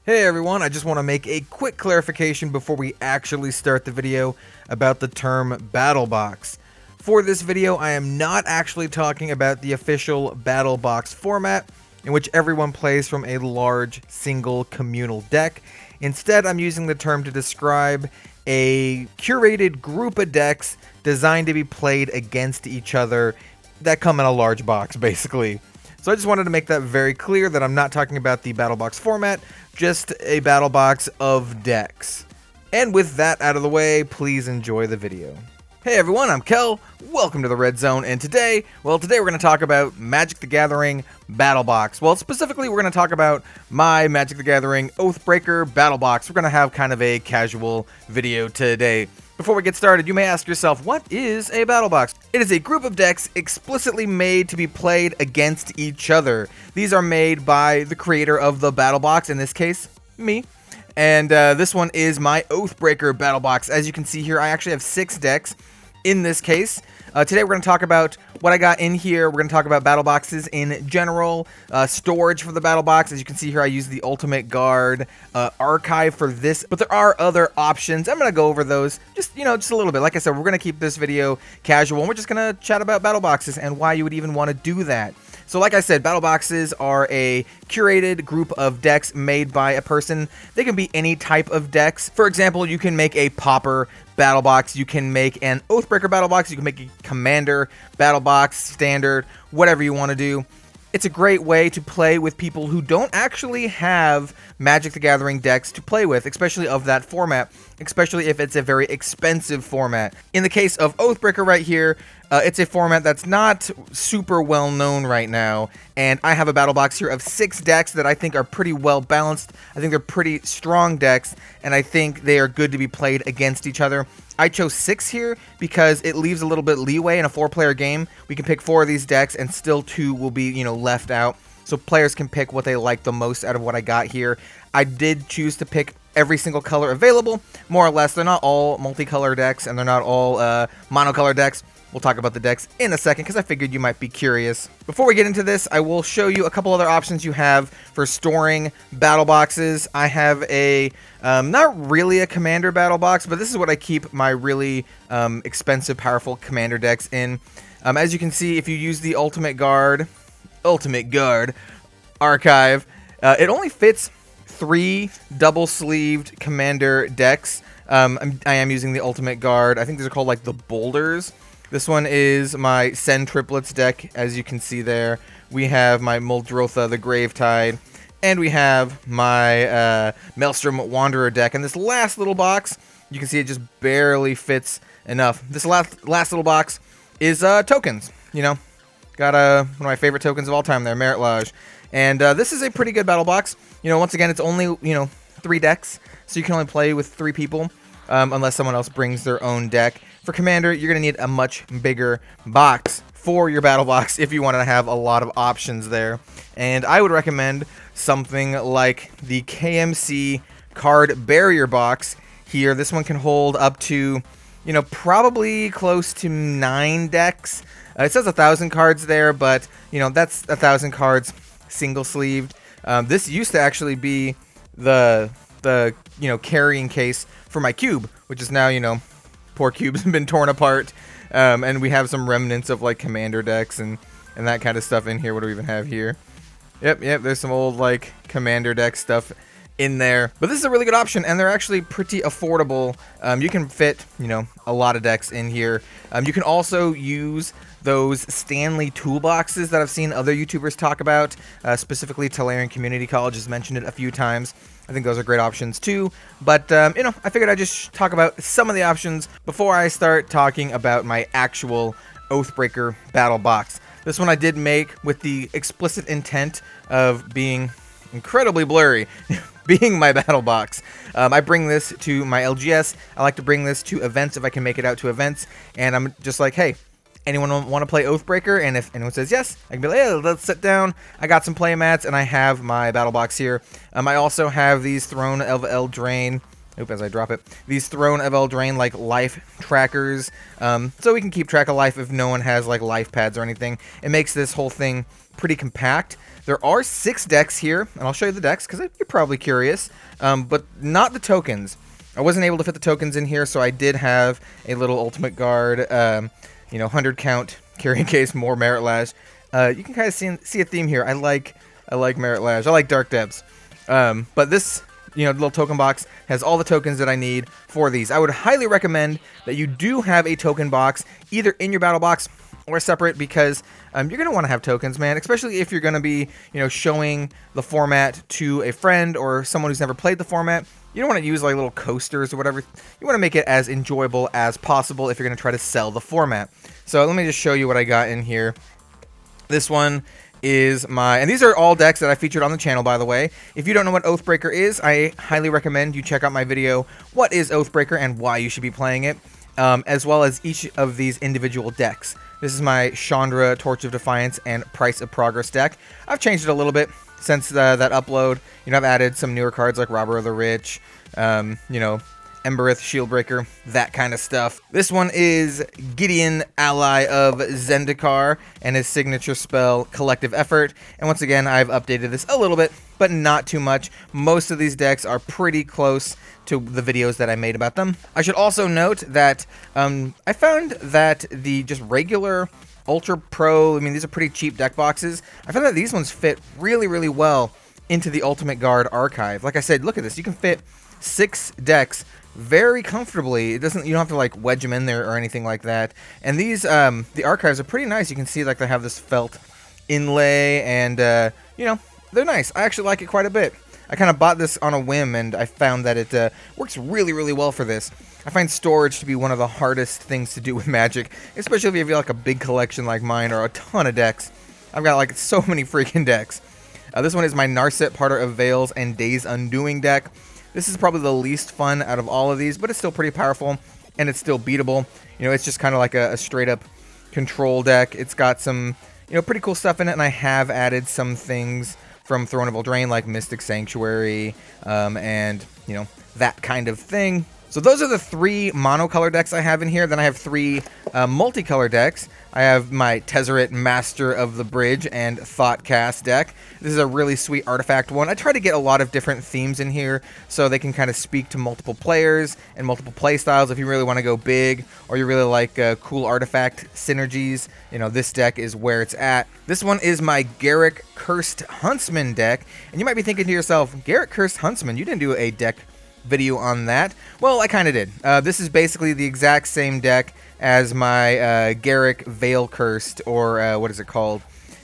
Hey everyone, I just want to make a quick clarification before we actually start the video about the term battlebox. For this video, I am not actually talking about the official battlebox format in which everyone plays from a large single communal deck. Instead, I'm using the term to describe a curated group of decks designed to be played against each other that come in a large box, basically. So I just wanted to make that very clear that I'm not talking about the battlebox format, just a battle box of decks. And with that out of the way, please enjoy the video. Hey everyone, I'm Kel, welcome to the Red Zone, and today we're going to talk about Magic the Gathering Battlebox. Well, specifically we're going to talk about my Magic the Gathering Oathbreaker Battlebox. We're going to have kind of a casual video today. Before we get started, you may ask yourself, what is a battlebox? It is a group of decks explicitly made to be played against each other. These are made by the creator of the battlebox, in this case, me. And this one is my Oathbreaker battlebox. As you can see here, I actually have 6 decks in this case. Today we're going to talk about what I got in here. We're going to talk about battle boxes in general, storage for the battle box. As you can see here, I use the Ultimate Guard archive for this, but there are other options. I'm going to go over those just a little bit. Like I said, we're going to keep this video casual, and we're just going to chat about battle boxes and why you would even want to do that. So like I said, battle boxes are a curated group of decks made by a person. They can be any type of decks. For example, you can make a Pauper battle box, you can make an Oathbreaker battle box, you can make a Commander battle box, standard, whatever you want to do. It's a great way to play with people who don't actually have Magic the Gathering decks to play with, especially of that format, especially if it's a very expensive format. In the case of Oathbreaker right here, it's a format that's not super well known right now, and I have a battle box here of 6 decks that I think are pretty well balanced. I think they're pretty strong decks, and I think they are good to be played against each other. I chose 6 here because it leaves a little bit leeway in a 4-player game. We can pick 4 of these decks and still 2 will be, left out. So players can pick what they like the most out of what I got here. I did choose to pick every single color available, more or less. They're not all multicolor decks and they're not all monocolor decks. We'll talk about the decks in a second because I figured you might be curious. Before we get into this, I will show you a couple other options you have for storing battle boxes. I have a, not really a commander battle box, but this is what I keep my really expensive, powerful commander decks in. As you can see, if you use the Ultimate Guard archive, it only fits 3 double-sleeved commander decks. I am using the Ultimate Guard. I think these are called like the Boulders. This one is my Send Triplets deck, as you can see there. We have my Muldrotha the Gravetide, and we have my Maelstrom Wanderer deck. And this last little box, you can see it just barely fits enough. This last little box is tokens. Got one of my favorite tokens of all time there, Merit Lodge. And this is a pretty good battle box. Once again, it's only 3 decks, so you can only play with 3 people. Unless someone else brings their own deck. For Commander, you're going to need a much bigger box for your battle box if you want to have a lot of options there. And I would recommend something like the KMC Card Barrier Box here. This one can hold up to, probably close to 9 decks. It says 1,000 cards there, but, that's 1,000 cards single-sleeved. This used to actually be the carrying case for my cube, which is now, poor cube's been torn apart, and we have some remnants of like commander decks and that kind of stuff in here. What do we even have here? Yep, there's some old like commander deck stuff in there, but this is a really good option, and they're actually pretty affordable. You can fit, a lot of decks in here. You can also use those Stanley toolboxes that I've seen other YouTubers talk about, specifically Talarian Community College has mentioned it a few times. I think those are great options too, but I figured I'd just talk about some of the options before I start talking about my actual Oathbreaker battle box. This one I did make with the explicit intent of being incredibly blurry, being my battle box. I bring this to my LGS. I like to bring this to events if I can make it out to events, and I'm just like, hey, anyone want to play Oathbreaker? And if anyone says yes, I can be like, hey, let's sit down. I got some play mats, and I have my battle box here. I also have these Throne of Eldraine. As I drop it. These Throne of Eldraine, like, life trackers. So we can keep track of life if no one has, like, life pads or anything. It makes this whole thing pretty compact. There are 6 decks here, and I'll show you the decks because you're probably curious, but not the tokens. I wasn't able to fit the tokens in here, so I did have a little Ultimate Guard, 100 count carrying case, more Merit Lash. You can kind of see a theme here. I like Merit Lash. I like Dark Depths. But this, little token box has all the tokens that I need for these. I would highly recommend that you do have a token box either in your battle box or separate, because you're going to want to have tokens, man, especially if you're going to be, showing the format to a friend or someone who's never played the format. You don't want to use like little coasters or whatever. You want to make it as enjoyable as possible if you're going to try to sell the format. So let me just show you what I got in here. This one is and these are all decks that I featured on the channel, by the way. If you don't know what Oathbreaker is, I highly recommend you check out my video, What is Oathbreaker and Why You Should Be Playing It, as well as each of these individual decks. This is my Chandra, Torch of Defiance, and Price of Progress deck. I've changed it a little bit since that upload. I've added some newer cards like Robber of the Rich, Embereth, Shieldbreaker, that kind of stuff. This one is Gideon, ally of Zendikar, and his signature spell, Collective Effort. And once again, I've updated this a little bit, but not too much. Most of these decks are pretty close to the videos that I made about them. I should also note that I found that the just regular Ultra Pro, these are pretty cheap deck boxes. I found that these ones fit really, really well into the Ultimate Guard archive. Like I said, look at this. You can fit 6 decks very comfortably. You don't have to like wedge them in there or anything like that. And these the archives are pretty nice. You can see like they have this felt inlay, and they're nice. I actually like it quite a bit. I kind of bought this on a whim, and I found that it works really, really well for this. I find storage to be one of the hardest things to do with Magic, especially if you have like a big collection like mine or a ton of decks. I've got like so many freaking decks. This one is my Narset, Parter of Veils, and Days Undoing deck. This is probably the least fun out of all of these, but it's still pretty powerful, and it's still beatable. It's just kind of like a straight-up control deck. It's got some, pretty cool stuff in it, and I have added some things from Throne of Eldraine, like Mystic Sanctuary, and, that kind of thing. So those are the 3 monocolor decks I have in here. Then I have 3 multicolor decks. I have my Tezzeret, Master of the Bridge, and Thoughtcast deck. This is a really sweet artifact one. I try to get a lot of different themes in here so they can kind of speak to multiple players and multiple play styles. If you really want to go big, or you really like cool artifact synergies, this deck is where it's at. This one is my Garak Cursed Huntsman deck. And you might be thinking to yourself, Garak Cursed Huntsman, you didn't do a deck video on that. Well, I kind of did. This is basically the exact same deck as my Garak Veil Cursed, or what is it called?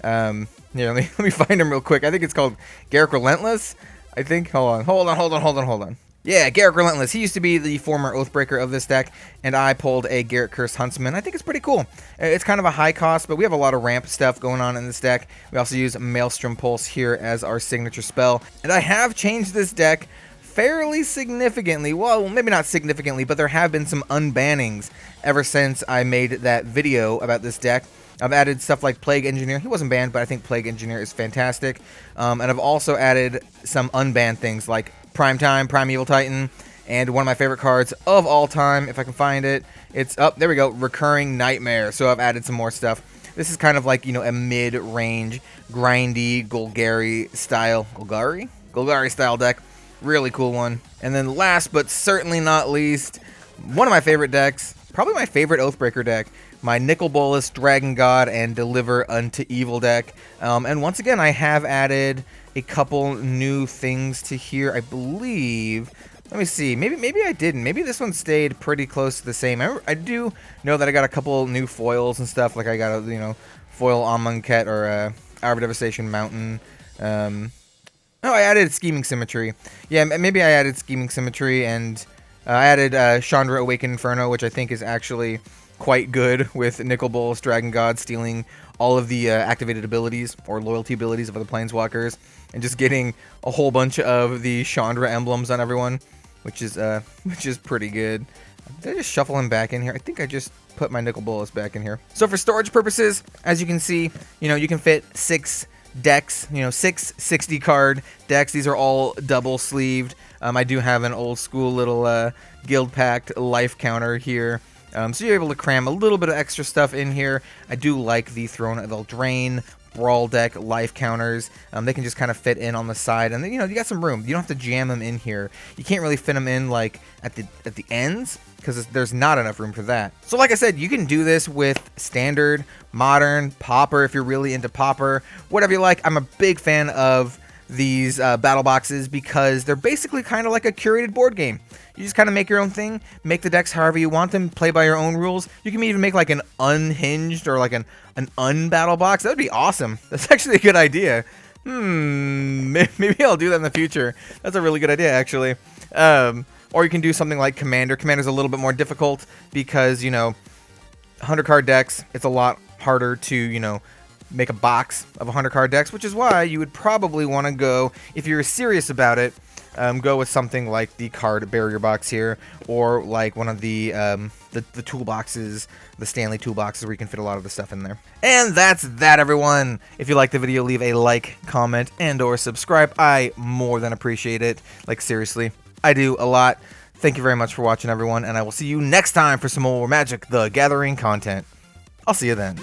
Here, let me find him real quick. I think it's called Garak Relentless. I think. Hold on. Yeah, Garak Relentless. He used to be the former Oathbreaker of this deck, and I pulled a Garak Cursed Huntsman. I think it's pretty cool. It's kind of a high cost, but we have a lot of ramp stuff going on in this deck. We also use Maelstrom Pulse here as our signature spell, and I have changed this deck fairly significantly. Well, maybe not significantly, but there have been some unbannings ever since I made that video about this deck. I've added stuff like Plague Engineer. He wasn't banned, but I think Plague Engineer is fantastic. And I've also added some unbanned things like Primeval Titan, and one of my favorite cards of all time, if I can find it. It's up. There we go. Recurring Nightmare. So I've added some more stuff. This is kind of like, a mid-range, grindy, Golgari style deck. Really cool one. And then last but certainly not least, one of my favorite decks, probably my favorite Oathbreaker deck, my Nicol Bolas Dragon God and Deliver Unto Evil deck. And once again, I have added a couple new things to here, I believe. Let me see. Maybe I didn't. Maybe this one stayed pretty close to the same. I do know that I got a couple new foils and stuff. Like I got a foil Amonkhet or Hour of Devastation Mountain. Oh, I added Scheming Symmetry. Yeah, maybe I added Scheming Symmetry, and I added Chandra Awakened Inferno, which I think is actually quite good with Nicol Bolas Dragon God stealing all of the activated abilities or loyalty abilities of other planeswalkers, and just getting a whole bunch of the Chandra emblems on everyone, which is pretty good. Did I just shuffle him back in here? I think I just put my Nicol Bolas back in here. So for storage purposes, as you can see, you can fit 6 decks, 6 60 card decks. These are all double sleeved. I do have an old school little guild packed life counter here, so you're able to cram a little bit of extra stuff in here. I do like the Throne of Eldraine Brawl deck life counters. They can just kind of fit in on the side, and then, you got some room. You don't have to jam them in here. You can't really fit them in like at the ends, because there's not enough room for that. So like I said, you can do this with standard, modern, popper if you're really into popper, whatever you like. I'm a big fan of these battle boxes because they're basically kind of like a curated board game. You just kind of make your own thing, make the decks however you want them, play by your own rules. You can even make like an unhinged or like an unbattle box. That would be awesome. That's actually a good idea. Maybe I'll do that in the future. That's a really good idea, actually. Or you can do something like Commander. Commander's a little bit more difficult because, 100 card decks, it's a lot harder to, make a box of 100 card decks, which is why you would probably want to go, if you're serious about it, go with something like the card barrier box here, or like one of the toolboxes, the Stanley toolboxes, where you can fit a lot of the stuff in there. And that's that, everyone. If you like the video, leave a like, comment, and or subscribe. I more than appreciate it. Like, seriously, I do a lot. Thank you very much for watching, everyone, and I will see you next time for some more Magic the Gathering content. I'll see you then.